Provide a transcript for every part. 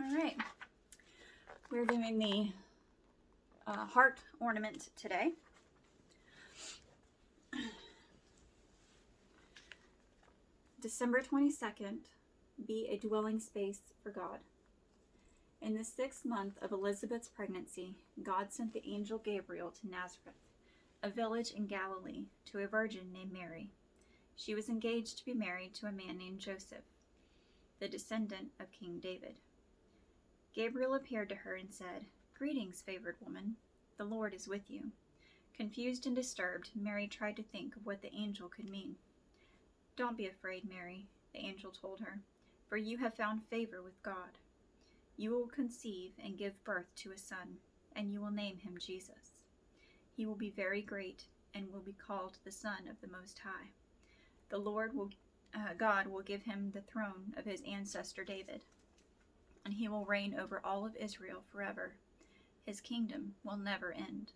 All right, we're doing the heart ornament today. December 22nd, be a dwelling space for God. In the 6th month of Elizabeth's pregnancy, God sent the angel Gabriel to Nazareth, a village in Galilee, to a virgin named Mary. She was engaged to be married to a man named Joseph, the descendant of King David. Gabriel appeared to her and said, "Greetings, favored woman. The Lord is with you." Confused and disturbed, Mary tried to think of what the angel could mean. "Don't be afraid, Mary," the angel told her, "for you have found favor with God. You will conceive and give birth to a son, and you will name him Jesus. He will be very great and will be called the Son of the Most High. The Lord God will give him the throne of his ancestor David, and he will reign over all of Israel forever. His kingdom will never end."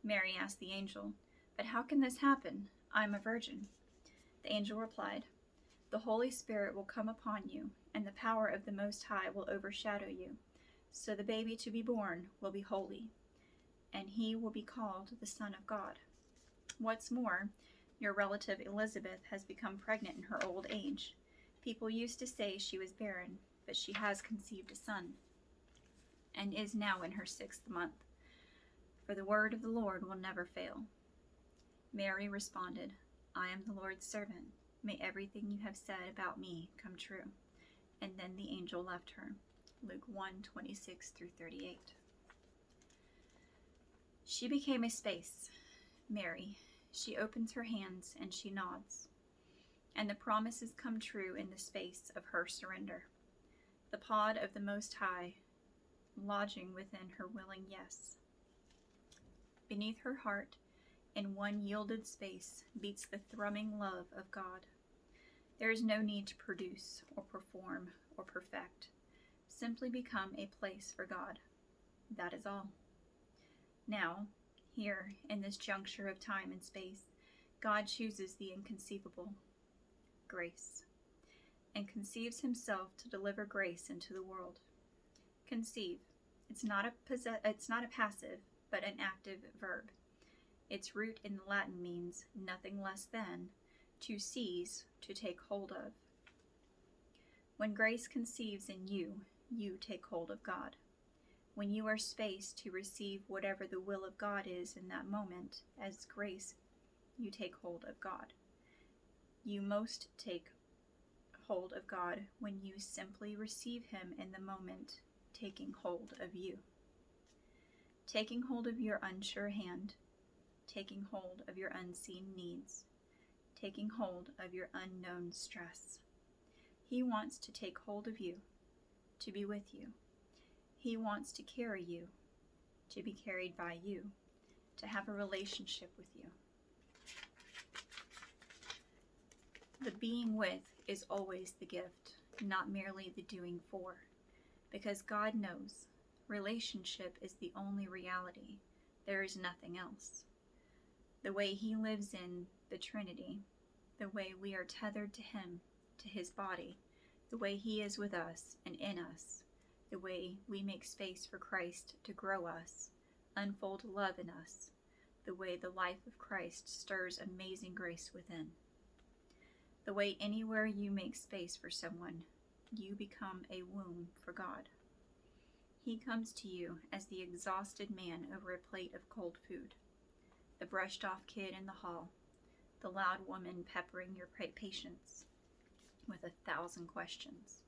Mary asked the angel, "But how can this happen? I am a virgin." The angel replied, "The Holy Spirit will come upon you, and the power of the Most High will overshadow you. So the baby to be born will be holy, and he will be called the Son of God. What's more, your relative Elizabeth has become pregnant in her old age. People used to say she was barren, but she has conceived a son, and is now in her 6th month. For the word of the Lord will never fail." Mary responded, "I am the Lord's servant. May everything you have said about me come true." And then the angel left her. Luke 1:26-38. She became a space. Mary. She opens her hands and she nods. And the promises come true in the space of her surrender. The pod of the Most High, lodging within her willing yes. Beneath her heart, in one yielded space, beats the thrumming love of God. There is no need to produce or perform or perfect. Simply become a place for God. That is all. Now, here, in this juncture of time and space, God chooses the inconceivable, grace, and conceives himself to deliver grace into the world. Conceive. It's not a passive, but an active verb. Its root in the Latin means nothing less than to seize, to take hold of. When grace conceives in you, you take hold of God. When you are space to receive whatever the will of God is in that moment, as grace, you take hold of God. You most take hold of God when you simply receive him in the moment, taking hold of you. Taking hold of your unsure hand, taking hold of your unseen needs, taking hold of your unknown stress. He wants to take hold of you, to be with you. He wants to carry you, to be carried by you, to have a relationship with you. The being with is always the gift, not merely the doing for, because God knows relationship is the only reality. There is nothing else. The way he lives in the Trinity, the way we are tethered to him, to his body, the way he is with us and in us, the way we make space for Christ to grow us, unfold love in us, the way the life of Christ stirs amazing grace within. The way anywhere you make space for someone, you become a womb for God. He comes to you as the exhausted man over a plate of cold food, the brushed off kid in the hall, the loud woman peppering your patience with 1,000 questions.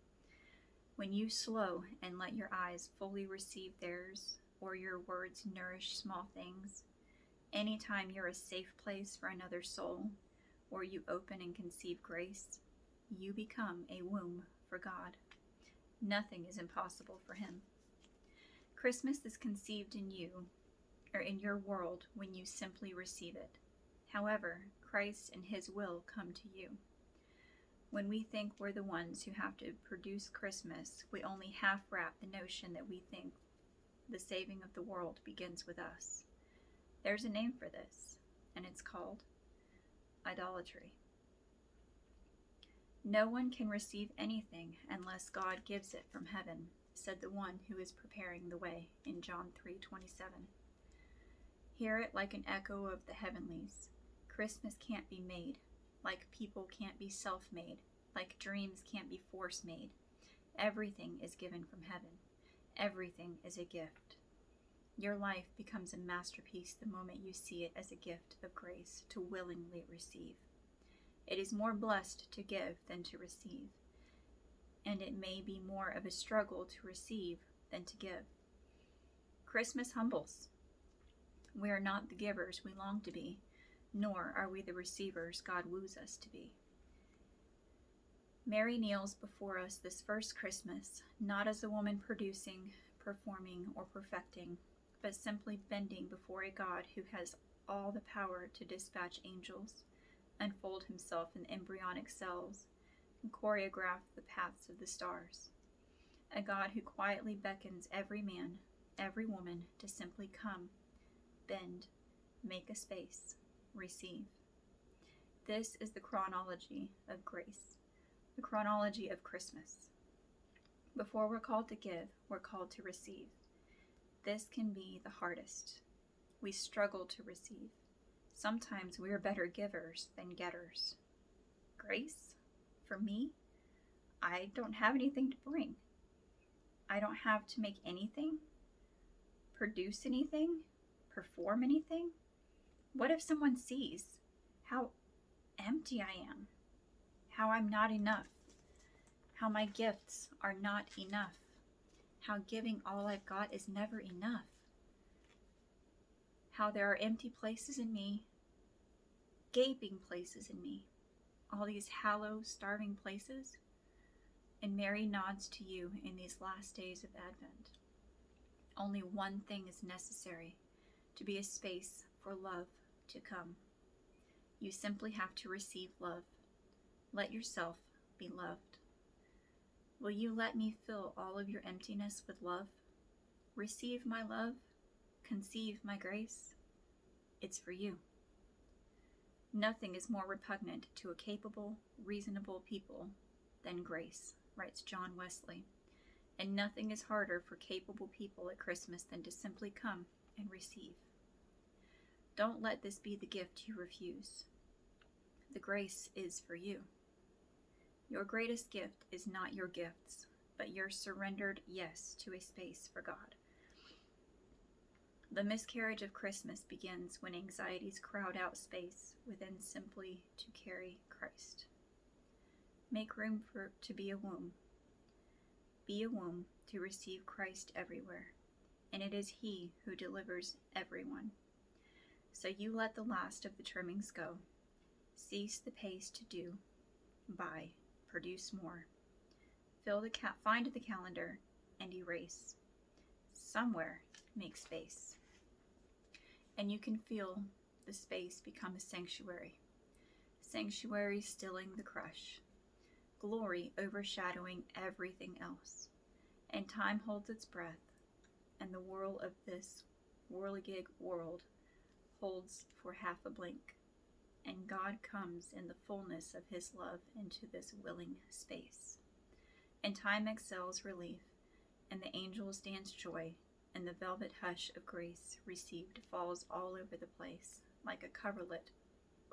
When you slow and let your eyes fully receive theirs, or your words nourish small things, anytime you're a safe place for another soul, or you open and conceive grace, you become a womb for God. Nothing is impossible for him. Christmas is conceived in you, or in your world, when you simply receive it. However, Christ and his will come to you. When we think we're the ones who have to produce Christmas, we only half wrap the notion that we think the saving of the world begins with us. There's a name for this, and it's called idolatry. No one can receive anything unless God gives it from heaven, said the one who is preparing the way in John 3:27. Hear it like an echo of the heavenlies. Christmas can't be made, like people can't be self-made, like dreams can't be force-made. Everything is given from heaven. Everything is a gift. Your life becomes a masterpiece the moment you see it as a gift of grace to willingly receive. It is more blessed to give than to receive, and it may be more of a struggle to receive than to give. Christmas humbles. We are not the givers we long to be, nor are we the receivers God woos us to be. Mary kneels before us this first Christmas, not as a woman producing, performing, or perfecting, but simply bending before a God who has all the power to dispatch angels, unfold himself in embryonic cells, and choreograph the paths of the stars. A God who quietly beckons every man, every woman to simply come, bend, make a space, receive. This is the chronology of grace, the chronology of Christmas. Before we're called to give, we're called to receive. This can be the hardest. We struggle to receive. Sometimes we are better givers than getters. Grace? For me? I don't have anything to bring. I don't have to make anything, produce anything, perform anything. What if someone sees how empty I am, how I'm not enough, how my gifts are not enough, how giving all I've got is never enough, how there are empty places in me, gaping places in me, all these hollow, starving places? And Mary nods to you in these last days of Advent. Only one thing is necessary to be a space for love to come. You simply have to receive love. Let yourself be loved. Will you let me fill all of your emptiness with love? Receive my love. Conceive my grace. It's for you. Nothing is more repugnant to a capable, reasonable people than grace, writes John Wesley. And nothing is harder for capable people at Christmas than to simply come and receive. Don't let this be the gift you refuse. The grace is for you. Your greatest gift is not your gifts, but your surrendered yes to a space for God. The miscarriage of Christmas begins when anxieties crowd out space within simply to carry Christ. Make room to be a womb. Be a womb to receive Christ everywhere, and it is He who delivers everyone. So you let the last of the trimmings go. Cease the pace to do, buy, produce more. Find the calendar and erase. Somewhere make space. And you can feel the space become a sanctuary. Sanctuary stilling the crush. Glory overshadowing everything else. And time holds its breath, and the whirl of this whirligig world holds for half a blink. And God comes in the fullness of His love into this willing space. And time exhales relief, and the angels dance joy, and the velvet hush of grace received falls all over the place, like a coverlet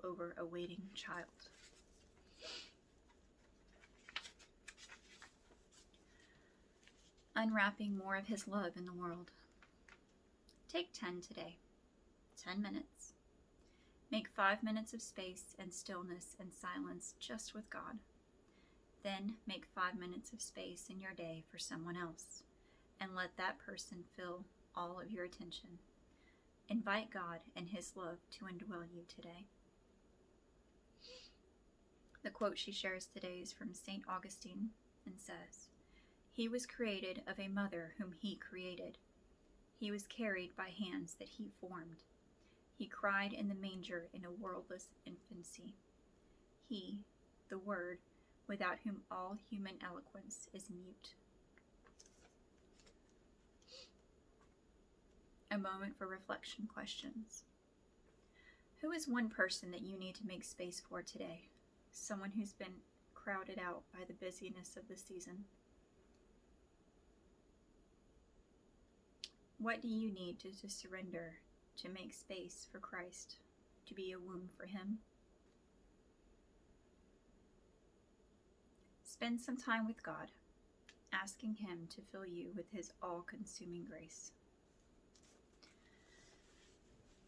over a waiting child. Unwrapping more of His love in the world. Take 10 today. 10 minutes. Make 5 minutes of space and stillness and silence just with God. Then make 5 minutes of space in your day for someone else, and let that person fill all of your attention. Invite God and His love to indwell you today. The quote she shares today is from St. Augustine and says, "He was created of a mother whom He created. He was carried by hands that He formed. He cried in the manger in a worldless infancy. He, the Word, without whom all human eloquence is mute." A moment for reflection questions. Who is one person that you need to make space for today? Someone who's been crowded out by the busyness of the season? What do you need to surrender to make space for Christ, to be a womb for Him? Spend some time with God, asking Him to fill you with His all-consuming grace.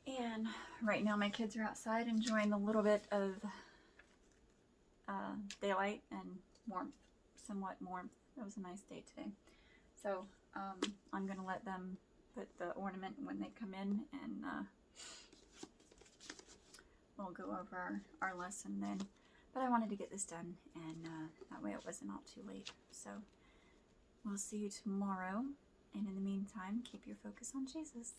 And right now my kids are outside enjoying a little bit of daylight and warmth, somewhat warmth. It was a nice day today. So I'm going to let them put the ornament when they come in, and we'll go over our lesson then. But I wanted to get this done, and that way it wasn't all too late. So we'll see you tomorrow. And in the meantime, keep your focus on Jesus.